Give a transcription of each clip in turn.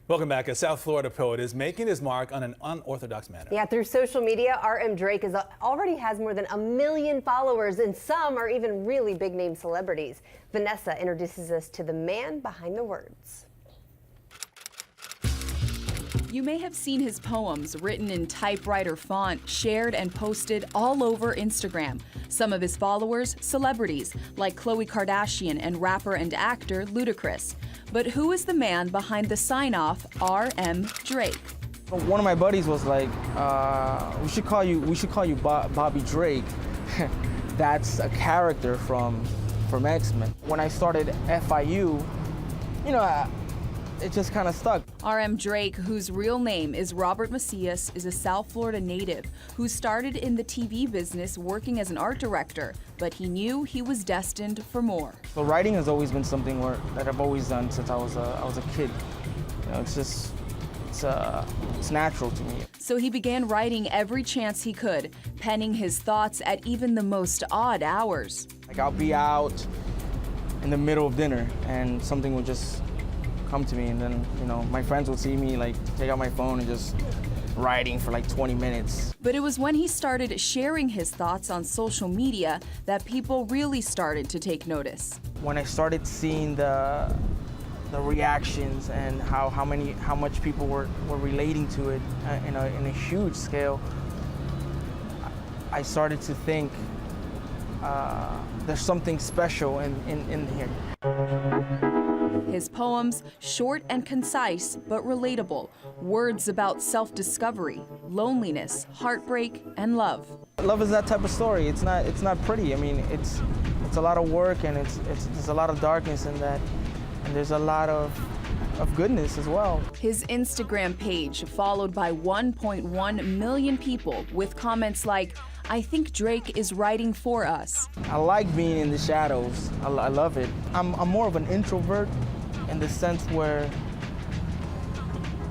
Welcome back. A South Florida poet is making his mark on an unorthodox manner. Yeah, through social media, RM Drake already has more than 1 million followers, and some are even really big-name celebrities. Vanessa introduces us to the man behind the words. You may have seen his poems written in typewriter font, shared and posted all over Instagram. Some of his followers, celebrities like Khloe Kardashian and rapper and actor Ludacris. But who is the man behind the sign-off RM Drake? One of my buddies was like, we should call you Bobby Drake. That's a character from X-Men. When I started FIU, it just kind of stuck. RM Drake, whose real name is Robert Macias, is a South Florida native who started in the TV business working as an art director, but he knew he was destined for more. So writing has always been something that I've always done since I was a kid. It's natural to me. So he began writing every chance he could, penning his thoughts at even the most odd hours. Like I'll be out in the middle of dinner and something will just come to me, and then my friends would see me like take out my phone and just writing for like 20 minutes. But it was when he started sharing his thoughts on social media that people really started to take notice. When I started seeing the reactions and how much people were relating to it in a huge scale, I started to think there's something special in here. His poems, short and concise, but relatable. Words about self-discovery, loneliness, heartbreak, and love. Love is that type of story. It's not pretty. I mean, it's a lot of work, and there's a lot of darkness in that, and there's a lot of goodness as well. His Instagram page followed by 1.1 million people with comments like, "I think Drake is writing for us." I like being in the shadows. I love it. I'm more of an introvert in the sense where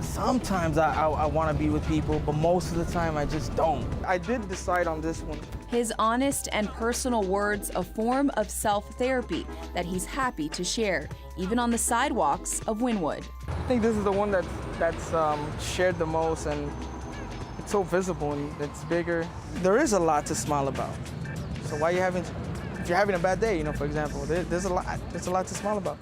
sometimes I want to be with people, but most of the time I just don't. I did decide on this one. His honest and personal words, a form of self-therapy that he's happy to share, even on the sidewalks of Wynwood. I think this is the one that's shared the most, and it's so visible and it's bigger. There is a lot to smile about. So if you're having a bad day, for example, there's a lot to smile about.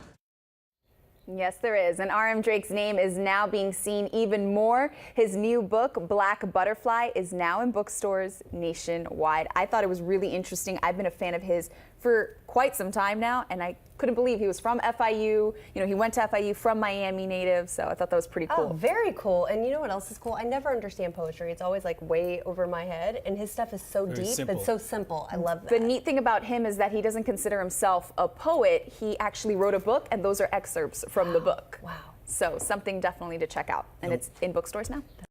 Yes, there is. And RM Drake's name is now being seen even more. His new book, Black Butterfly, is now in bookstores nationwide. I thought it was really interesting. I've been a fan of his for quite some time now, and I couldn't believe he was from FIU. He went to FIU, from Miami native, so I thought that was pretty cool. Oh, very cool. And you know what else is cool? I never understand poetry. It's always like way over my head, and his stuff is so Very deep simple. and so simple. I love that. The neat thing about him is that he doesn't consider himself a poet. He actually wrote a book, and those are excerpts from the book. Wow. So something definitely to check out, and it's in bookstores now.